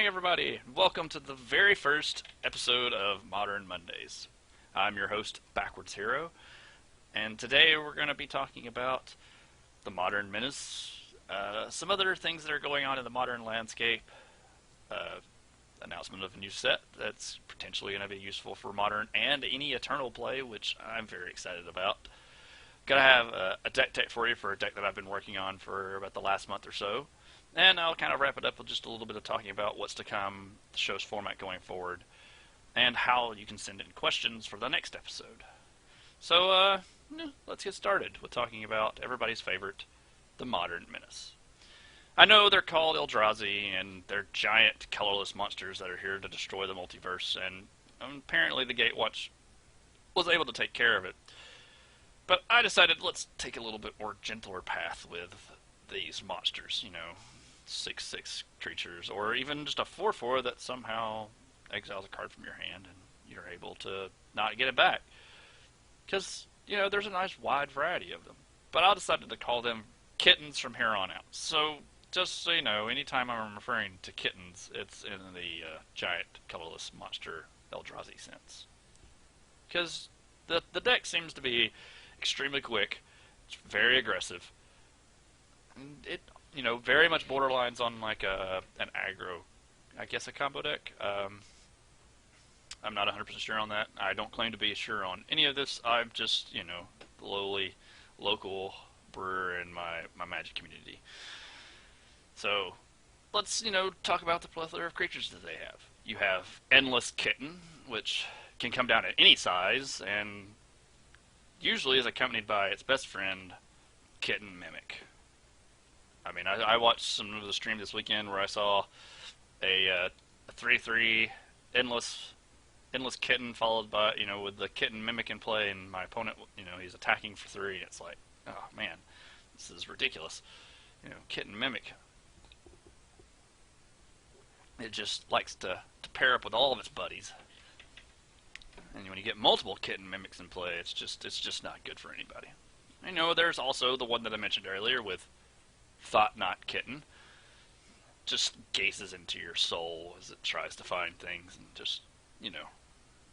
morning, everybody. Welcome to the very first episode of Modern Mondays. I'm your host, Backwards Hero, and today we're going to be talking about the Modern Menace, some other things that are going on in the modern landscape, announcement of a new set that's potentially going to be useful for Modern and any Eternal play, which I'm very excited about. Gonna have a deck tech for you for a deck that I've been working on for about the last month or so. And I'll kind of wrap it up with just a little bit of talking about what's to come, the show's format going forward, and how you can send in questions for the next episode. So, let's get started with talking about everybody's favorite, the Modern Menace. I know they're called Eldrazi, and they're giant, colorless monsters that are here to destroy the multiverse, and apparently the Gatewatch was able to take care of it. But I decided let's take a little bit more gentler path with these monsters, 6/6 creatures, or even just a 4/4 that somehow exiles a card from your hand and you're able to not get it back. Because, there's a nice wide variety of them. But I decided to call them kittens from here on out. So, just so you know, anytime I'm referring to kittens, it's in the giant, colorless monster Eldrazi sense. Because the deck seems to be extremely quick, it's very aggressive, and it, very much borderlines on like an aggro, I guess a combo deck. I'm not 100% sure on that. I don't claim to be sure on any of this. I'm just, the lowly local brewer in my Magic community. So, let's, talk about the plethora of creatures that they have. You have Endless Kitten, which can come down at any size, and usually is accompanied by its best friend, Kitten Mimic. I mean, I watched some of the stream this weekend where I saw a 3/3 endless kitten followed by, with the Kitten Mimic in play, and my opponent, he's attacking for 3. It's like, oh man, this is ridiculous. Kitten Mimic, it just likes to pair up with all of its buddies. And when you get multiple Kitten Mimics in play, it's just not good for anybody. There's also the one that I mentioned earlier with Not Kitten. Just gazes into your soul as it tries to find things and just,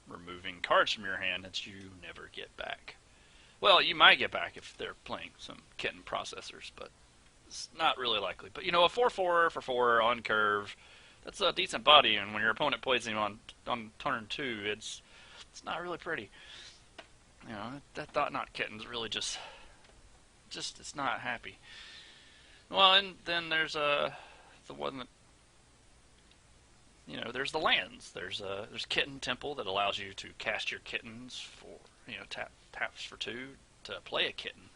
removing cards from your hand that you never get back. Well, you might get back if they're playing some Kitten processors, but it's not really likely. But, a 4/4 for 4 on curve, that's a decent body, and when your opponent plays him on turn 2, it's not really pretty. That Not Kitten's really just it's not happy. Well, and then there's the one that, there's the lands. There's Kitten Temple that allows you to cast your kittens for, taps for 2 to play a kitten.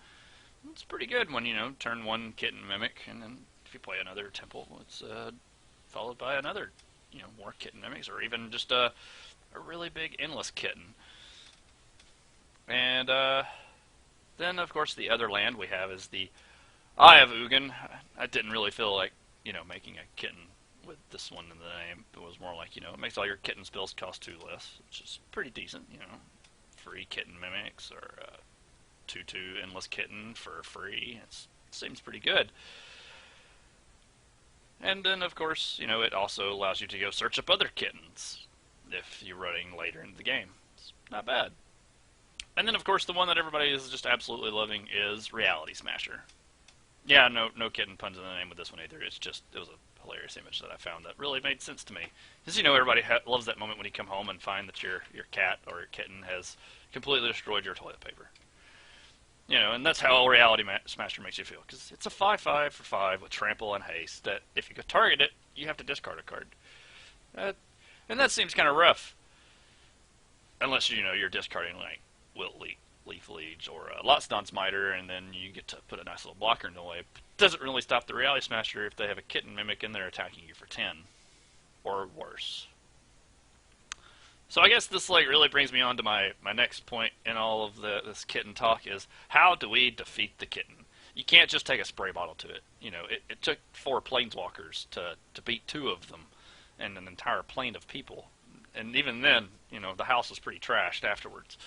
It's pretty good when, turn 1 Kitten Mimic, and then if you play another temple, it's followed by another, more Kitten Mimics, or even just a really big Endless Kitten. And then, of course, the other land we have is the Eye of Ogin. I didn't really feel like, making a kitten with this one in the name. It was more like, it makes all your kitten spells cost 2 less, which is pretty decent, Free Kitten Mimics, or 2/2 Endless Kitten for free. It seems pretty good. And then, of course, it also allows you to go search up other kittens if you're running later in the game. It's not bad. And then, of course, the one that everybody is just absolutely loving is Reality Smasher. Yeah, no kitten puns in the name with this one either. It was a hilarious image that I found that really made sense to me. Because, everybody loves that moment when you come home and find that your cat or your kitten has completely destroyed your toilet paper. And that's how Reality Smasher makes you feel. Because it's a 5/5 for 5 with trample and haste that if you could target it, you have to discard a card. And that seems kind of rough. Unless, you're discarding, like, Leaf Liege or Lotsdon Smiter, and then you get to put a nice little blocker in the way. It doesn't really stop the Reality Smasher if they have a Kitten Mimic and they're attacking you for 10. Or worse. So I guess this really brings me on to my next point in all of this kitten talk is, how do we defeat the kitten? You can't just take a spray bottle to it. It took 4 planeswalkers to beat 2 of them and an entire plane of people. And even then, the house was pretty trashed afterwards.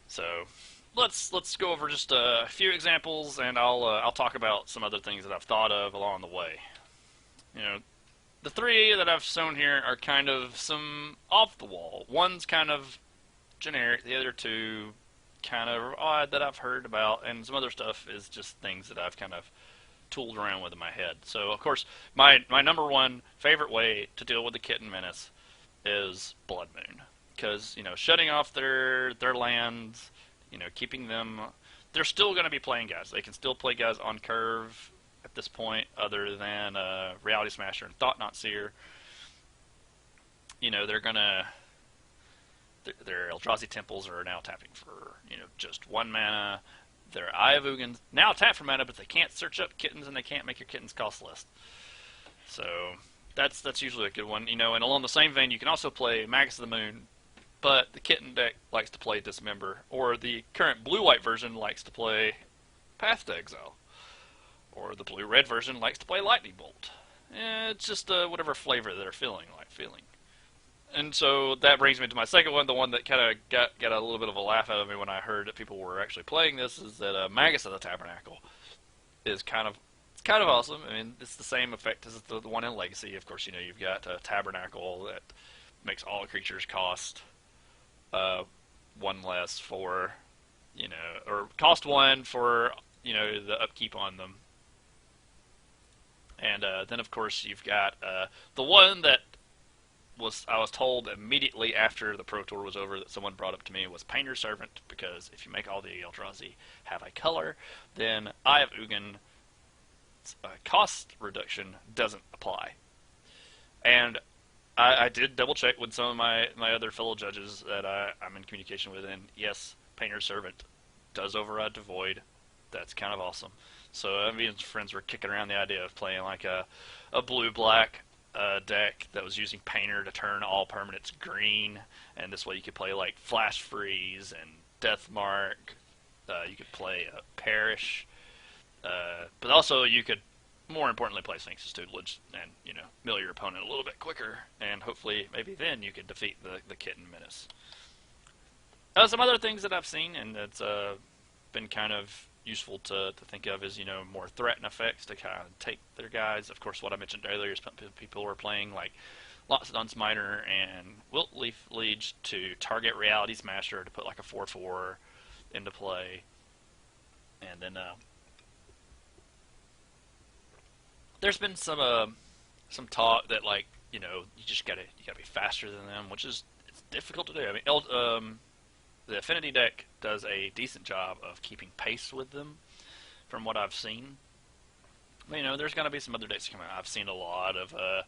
So let's go over just a few examples, and I'll talk about some other things that I've thought of along the way. the three that I've shown here are kind of some off the wall. One's kind of generic. The other two kind of odd that I've heard about, and some other stuff is just things that I've kind of tooled around with in my head. So, of course, my number one favorite way to deal with the Kitten Menace is Blood Moon, because shutting off their lands, keeping them. They're still going to be playing guys. They can still play guys on curve at this point, other than Reality Smasher and Thought Not Seer. They're gonna. Their Eldrazi Temples are now tapping for just 1 mana. Their Eye of Ugin now tap for mana, but they can't search up kittens and they can't make your kittens cost less. So that's usually a good one. And along the same vein, you can also play Magus of the Moon, but the Kitten deck likes to play Dismember, or the current blue-white version likes to play Path to Exile, or the blue-red version likes to play Lightning Bolt. It's just whatever flavor they're feeling. And so that brings me to my second one, the one that kind of got a little bit of a laugh out of me when I heard that people were actually playing this, is that Magus of the Tabernacle is kind of awesome. I mean, it's the same effect as the one in Legacy. Of course, you've got a Tabernacle that makes all creatures cost 1 less for, or cost 1 for, the upkeep on them. And then, of course, you've got the one that I was told immediately after the Pro Tour was over that someone brought up to me was Painter's Servant, because if you make all the Eldrazi have a color, then Eye of Ugin cost reduction doesn't apply. And I did double check with some of my other fellow judges that I'm in communication with, and yes, Painter's Servant does override to Void. That's kind of awesome. So me and friends were kicking around the idea of playing like a blue-black deck that was using Painter to turn all permanents green, and this way you could play like Flash Freeze and Deathmark. You could play Perish, but also you could, more importantly, play Sphinx's Tutelage and mill your opponent a little bit quicker, and hopefully maybe then you could defeat the Kitten Menace. Some other things that I've seen and that's been kind of useful to think of is more threat and effects to kind of take their guys. Of course, what I mentioned earlier is people were playing like Loxodon Smiter and Wiltleaf Liege to target Reality Smasher to put like a 4/4 into play, and then there's been some talk that you just gotta be faster than them, which is it's difficult to do. I mean, the Affinity deck does a decent job of keeping pace with them, from what I've seen. But, there's going to be some other decks coming out. I've seen a lot of Aether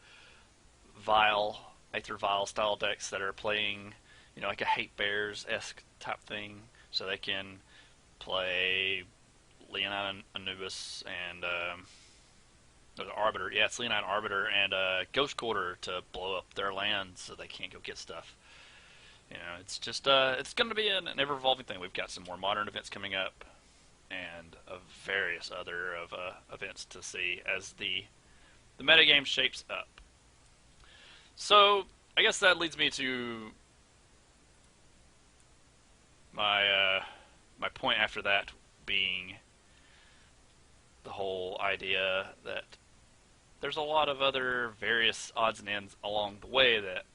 Vial style decks that are playing, like a Hate Bears-esque type thing, so they can play Leonine Anubis and the Arbiter. Yeah, it's Leonine Arbiter and Ghost Quarter to blow up their lands so they can't go get stuff. It's just it's going to be an ever-evolving thing. We've got some more modern events coming up, and various other events to see as the metagame shapes up. So I guess that leads me to my point after that, being the whole idea that there's a lot of other various odds and ends along the way that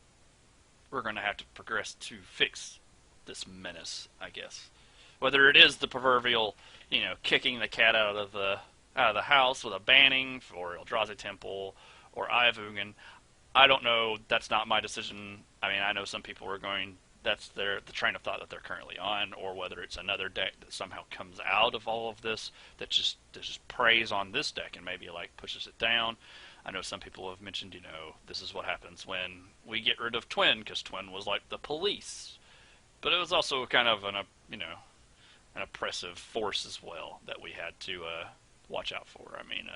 we're going to have to progress to fix this menace, I guess. Whether it is the proverbial, kicking the cat out of the house with a banning for Eldrazi Temple or Eye of Ugin, I don't know. That's not my decision. I mean, I know some people are going. That's the train of thought that they're currently on, or whether it's another deck that somehow comes out of all of this that just preys on this deck and maybe like pushes it down. I know some people have mentioned, this is what happens when we get rid of Twin, because Twin was like the police. But it was also kind of an oppressive force as well that we had to watch out for. I mean,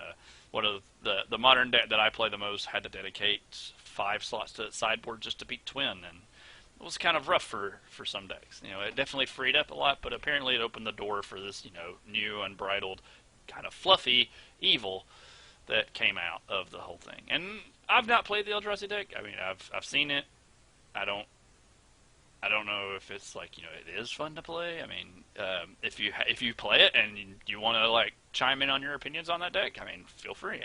one of the modern deck that I play the most had to dedicate 5 slots to Sideboard just to beat Twin, and it was kind of rough for some decks. It definitely freed up a lot, but apparently it opened the door for this, new, unbridled, kind of fluffy evil that came out of the whole thing. And I've not played the Eldrazi deck. I mean, I've seen it. I don't know if it's like, it is fun to play. I mean, if you play it and you want to like chime in on your opinions on that deck, I mean, feel free.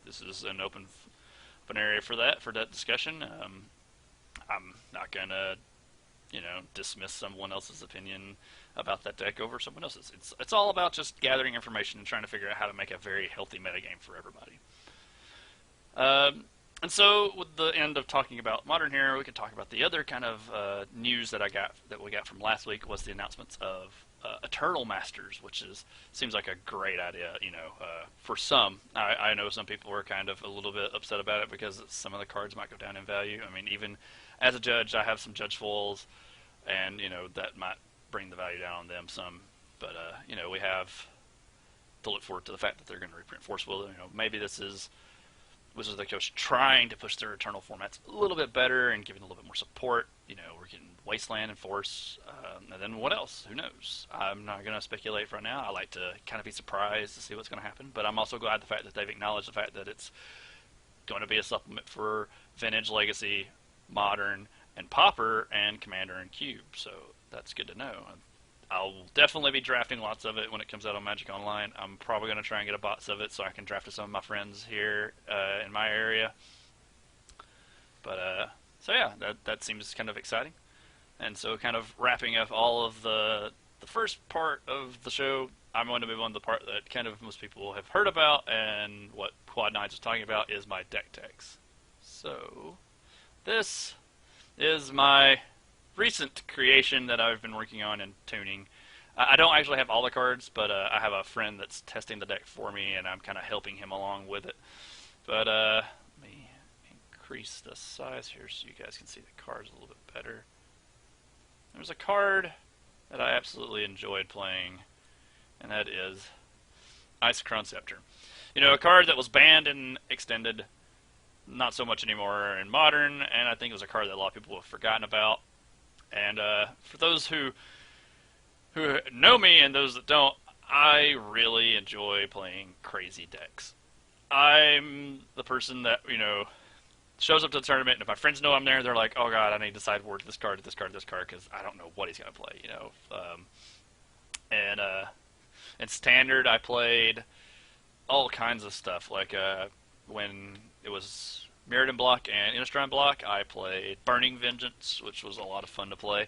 This is an open area for that discussion. I'm not gonna, dismiss someone else's opinion about that deck over someone else's. It's all about just gathering information and trying to figure out how to make a very healthy metagame for everybody. And so, with the end of talking about Modern here, we can talk about the other kind of news that we got from last week was the announcements of Eternal Masters, which seems like a great idea. For some, I know some people were kind of a little bit upset about it because some of the cards might go down in value. I mean, even as a judge, I have some judge foils, and that might bring the value down on them some. But we have to look forward to the fact that they're going to reprint Force Will. Maybe this is Wizards of the Coast trying to push their Eternal formats a little bit better and giving a little bit more support. We're getting Wasteland and Force, and then what else? Who knows? I'm not going to speculate right now. I like to kind of be surprised to see what's going to happen, but I'm also glad the fact that they've acknowledged the fact that it's going to be a supplement for Vintage, Legacy, Modern, and Pauper, and Commander and Cube, so that's good to know. I'll definitely be drafting lots of it when it comes out on Magic Online. I'm probably going to try and get a box of it so I can draft to some of my friends here in my area. But, so yeah, that seems kind of exciting. And so kind of wrapping up all of the first part of the show, I'm going to move on to the part that kind of most people have heard about, and what Quad Nines was talking about is my deck techs. So, this is my recent creation that I've been working on and tuning. I don't actually have all the cards, but I have a friend that's testing the deck for me, and I'm kind of helping him along with it. But let me increase the size here so you guys can see the cards a little bit better. There's a card that I absolutely enjoyed playing, and that is Ice-Crown Scepter. A card that was banned and extended, not so much anymore in Modern, and I think it was a card that a lot of people have forgotten about. And for those who know me and those that don't, I really enjoy playing crazy decks. I'm the person that, shows up to the tournament, and if my friends know I'm there, they're like, oh god, I need to sideboard this card, this card, this card, because I don't know what he's going to play, And in Standard, I played all kinds of stuff, like when it was Mirrodin block and Innistrad block, I played Burning Vengeance, which was a lot of fun to play.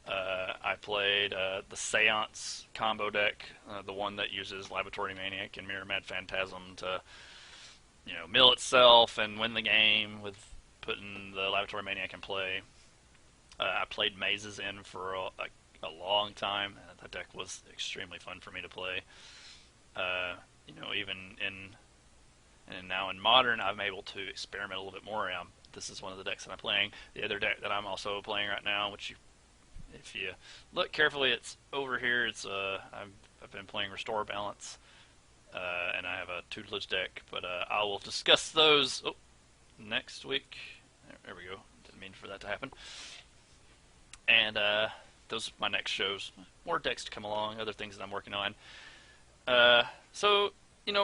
I played the Seance combo deck, the one that uses Laboratory Maniac and Mirror Mad Phantasm to, mill itself and win the game with putting the Laboratory Maniac in play. I played Mazes in for a long time. That deck was extremely fun for me to play. Even and now in Modern, I'm able to experiment a little bit more. This is one of the decks that I'm playing. The other deck that I'm also playing right now, which if you look carefully, it's over here. It's I've been playing Restore Balance, and I have a tutelage deck, but I will discuss those next week. There we go. Didn't mean for that to happen. And those are my next shows. More decks to come along, other things that I'm working on. So,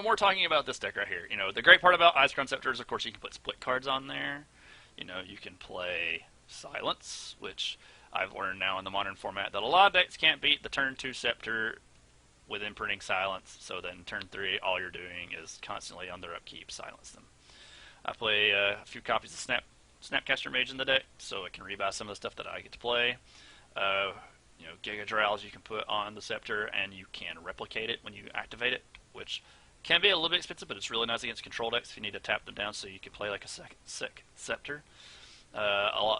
more talking about this deck right here. The great part about Ice-Crown Scepter is, of course, you can put split cards on there. You can play Silence, which I've learned now in the Modern format that a lot of decks can't beat the turn 2 Scepter with imprinting Silence, so then turn 3, all you're doing is constantly on their upkeep, silence them. I play a few copies of Snapcaster Mage in the deck, so I can rebuy some of the stuff that I get to play. Giga Drowls you can put on the Scepter, and you can replicate it when you activate it, which can be a little bit expensive, but it's really nice against control decks if you need to tap them down so you can play like a sick Scepter.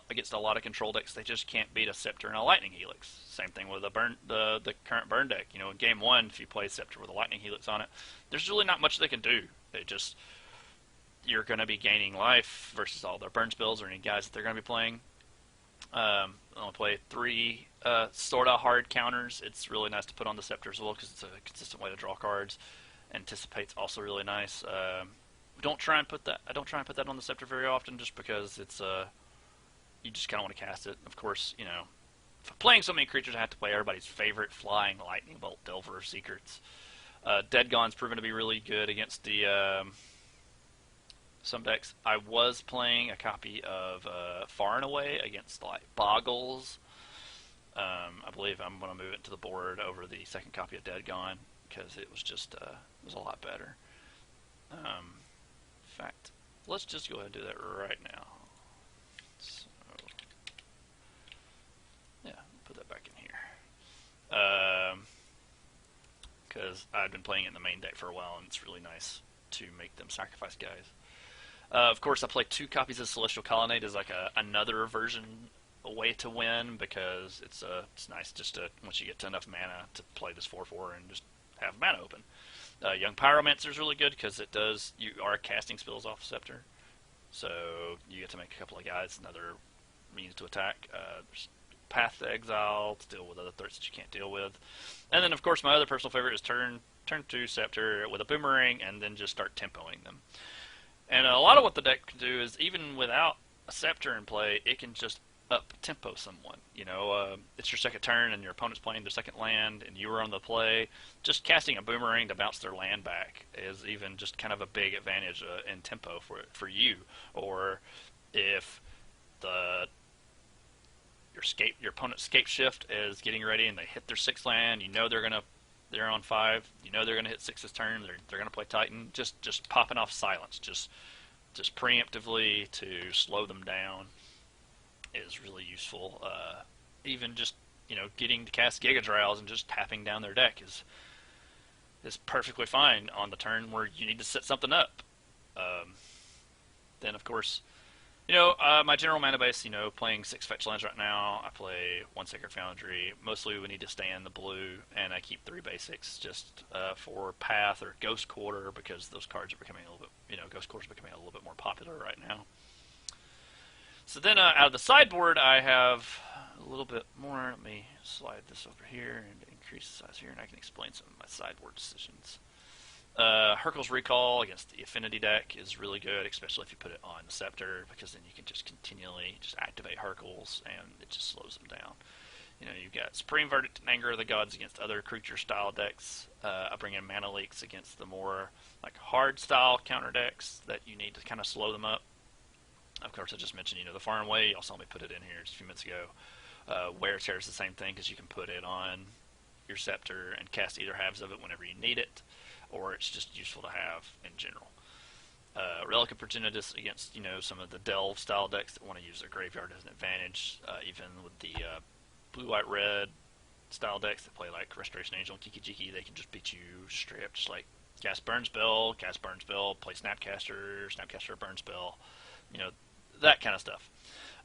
Against a lot of control decks, they just can't beat a Scepter and a Lightning Helix. Same thing with the current Burn deck. In Game 1, if you play Scepter with a Lightning Helix on it, there's really not much they can do. You're going to be gaining life versus all their burn spells or any guys that they're going to be playing. I'll play 3 sort of hard counters. It's really nice to put on the Scepter as well because it's a consistent way to draw cards. Anticipate's also really nice. I don't try and put that on the Scepter very often just because it's you just kind of want to cast it. Of course, if I'm playing so many creatures, I have to play everybody's favorite flying Lightning Bolt Delver of Secrets. Dead Gone's proven to be really good against the some decks. I was playing a copy of Far and Away against Boggles. I believe I'm going to move it to the board over the second copy of Dead Gone because it was just it was a lot better. In fact, let's just go ahead and do that right now. So, yeah, put that back in here. Because I've been playing it in the main deck for a while, and it's really nice to make them sacrifice guys. Of course, I play 2 copies of Celestial Colonnade as like another version, a way to win, because it's nice just to, once you get to enough mana, to play this 4/4 and just have mana open. Young Pyromancer is really good because you are casting spells off Scepter, so you get to make a couple of guys another means to attack. There's Path to Exile to deal with other threats that you can't deal with, and then of course my other personal favorite is turn 2 Scepter with a Boomerang, and then just start tempoing them. And a lot of what the deck can do is, even without a Scepter in play, it can just up tempo someone. It's your second turn and your opponent's playing their second land and you were on the play. Just casting a Boomerang to bounce their land back is even just kind of a big advantage in tempo for you. Or if your opponent's scape shift is getting ready and they hit their 6th land, they're on 5. They're gonna hit 6 this turn. They're gonna play Titan. Just popping off silence, just preemptively to slow them down is really useful. Even just getting to cast Giga Drowse and just tapping down their deck is perfectly fine on the turn where you need to set something up. Then of course, my general mana base, playing 6 fetch lands right now. I play 1 Sacred Foundry. Mostly we need to stay in the blue, and I keep 3 basics just for Path or Ghost Quarter, because those cards are becoming a little bit, Ghost Quarter is becoming a little bit more popular right now. So then out of the sideboard, I have a little bit more. Let me slide this over here and increase the size here, and I can explain some of my sideboard decisions. Hurkyl's Recall against the Affinity deck is really good, especially if you put it on the Scepter, because then you can just continually just activate Hurkyls, and it just slows them down. You've got Supreme Verdict and Anger of the Gods against other creature-style decks. I bring in Mana Leaks against the more hard-style counter decks that you need to kind of slow them up. Of course, I just mentioned, the Far and Away. Y'all saw me put it in here just a few minutes ago. Wear Tear is the same thing, because you can put it on your Scepter and cast either halves of it whenever you need it, or it's just useful to have in general. Relic of Progenitus against, some of the Delve style decks that want to use their graveyard as an advantage. Even with the blue-white-red style decks that play like Restoration Angel and Kiki Jiki, they can just beat you straight up, just like cast Burn Spell, play Snapcaster, Burn Spell, that kind of stuff.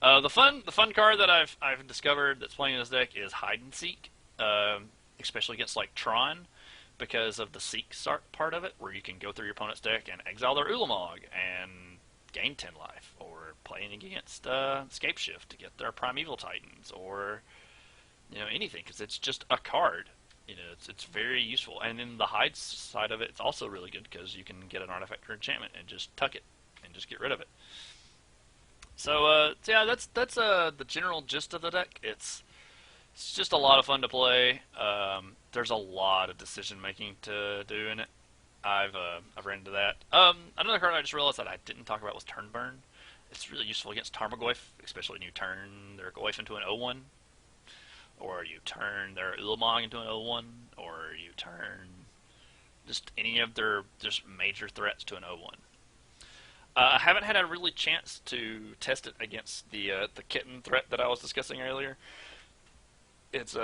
The fun card that I've discovered that's playing in this deck is Hide and Seek, especially against like Tron, because of the Seek part of it, where you can go through your opponent's deck and exile their Ulamog and gain 10 life, or playing against Scape Shift to get their Primeval Titans, or anything, because it's just a card. It's very useful. And then the Hide side of it, it's also really good, because you can get an artifact or enchantment and just tuck it and just get rid of it. So yeah, that's the general gist of the deck. It's just a lot of fun to play. There's a lot of decision making to do in it. I've run into that. Another card I just realized that I didn't talk about was Turn Burn. It's really useful against Tarmogoyf, especially when you turn their Goyf into an 0/1, or you turn their Ulamog into an 0/1, or you turn just any of their just major threats to an 0/1. I haven't had a really chance to test it against the Kitten threat that I was discussing earlier. It's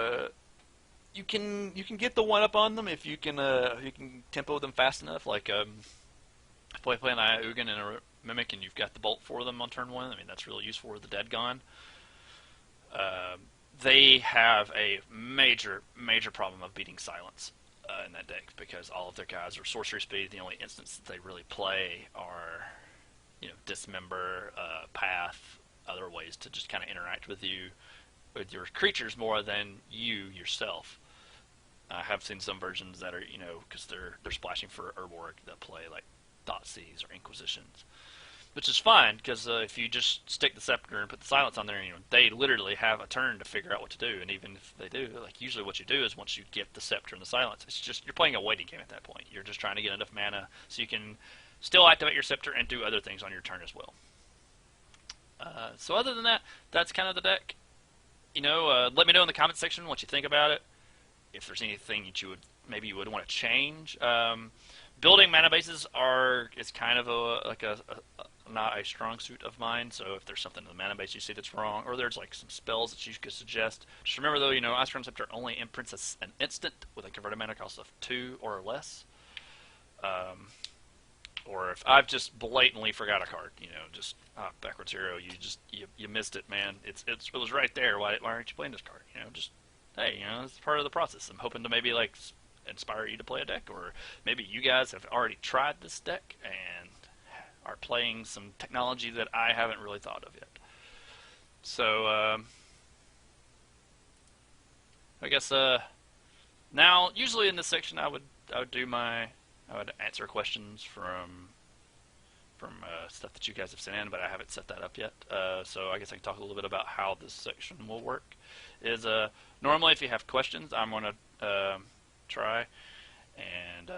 you can get the 1-up on them if you can tempo them fast enough. Like play an Ogin and a Mimic, and you've got the Bolt for them on turn 1. I mean, that's really useful with the Dead Gone. They have a major problem of beating Silence in that deck, because all of their guys are sorcery speed. The only instance that they really play are Dismember, Path, other ways to just kind of interact with your creatures more than you yourself. I have seen some versions that are, because they're splashing for Urborg, that play like Thoughtseize or Inquisitions, which is fine, because if you just stick the Scepter and put the Silence on there, they literally have a turn to figure out what to do. And even if they do, usually what you do is, once you get the Scepter and the Silence, it's just, you're playing a waiting game at that point. You're just trying to get enough mana so you can still activate your Scepter and do other things on your turn as well. So other than that, that's kind of the deck. Let me know in the comment section what you think about it. If there's anything that you would want to change. Building mana bases is kind of not a strong suit of mine. So if there's something in the mana base you see that's wrong, or there's like some spells that you could suggest, just remember though, Ice Crown Scepter only imprints an instant with a converted mana cost of 2 or less. Or if I've just blatantly forgot a card, just backwards hero, you missed it, man. It was right there. Why aren't you playing this card? Just hey, it's part of the process. I'm hoping to maybe like inspire you to play a deck, or maybe you guys have already tried this deck and are playing some technology that I haven't really thought of yet. So I guess now usually in this section I would answer questions from stuff that you guys have sent in, but I haven't set that up yet. So I guess I can talk a little bit about how this section will work. Normally if you have questions, I'm going to try and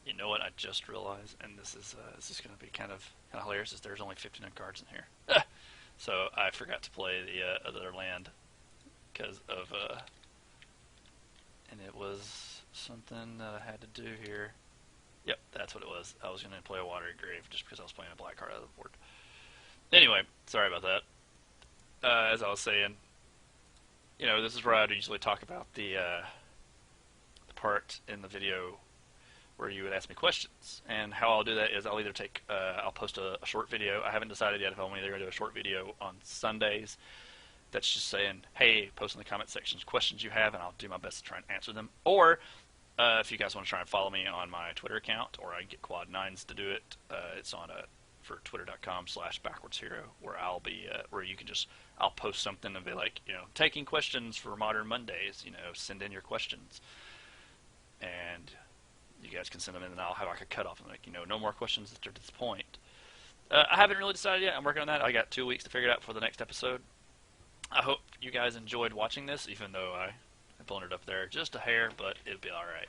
you know what I just realized, and this is going to be kind of hilarious, is there's only 59 cards in here. So I forgot to play the other land because of and it was something that I had to do here. Yep, that's what it was. I was going to play a Watery Grave just because I was playing a black card out of the board. Anyway, sorry about that. As I was saying, this is where I'd usually talk about the part in the video where you would ask me questions. And how I'll do that is I'll either I'll post a short video. I haven't decided yet if I'm either going to do a short video on Sundays that's just saying, hey, post in the comment sections questions you have, and I'll do my best to try and answer them. Or if you guys want to try and follow me on my Twitter account, or I can get Quad9s to do it, it's on for twitter.com/backwardshero, where I'll be where you can I'll post something and be like, taking questions for Modern Mondays, send in your questions, and you guys can send them in, and I'll have like a cutoff, and like, no more questions after this point. I haven't really decided yet. I'm working on that. I got 2 weeks to figure it out for the next episode. I hope you guys enjoyed watching this, even though I blown it up there just a hair, but it'll be alright.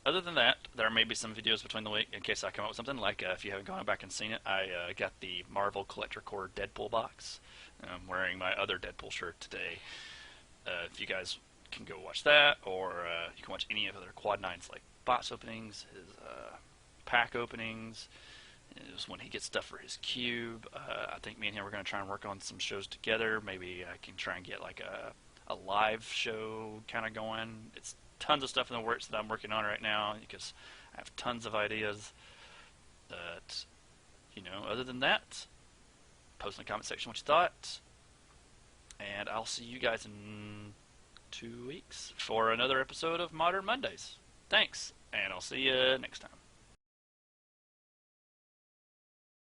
Other than that, there may be some videos between the week in case I come up with something, like if you haven't gone back and seen it, I got the Marvel Collector Core Deadpool box. I'm wearing my other Deadpool shirt today. If you guys can go watch that, or you can watch any of other Quad9's like box openings, his pack openings, is when he gets stuff for his cube. I think me and him are going to try and work on some shows together. Maybe I can try and get like a live show kind of going. It's tons of stuff in the works that I'm working on right now because I have tons of ideas. But, other than that, post in the comment section what you thought. And I'll see you guys in 2 weeks for another episode of Modern Mondays. Thanks, and I'll see you next time.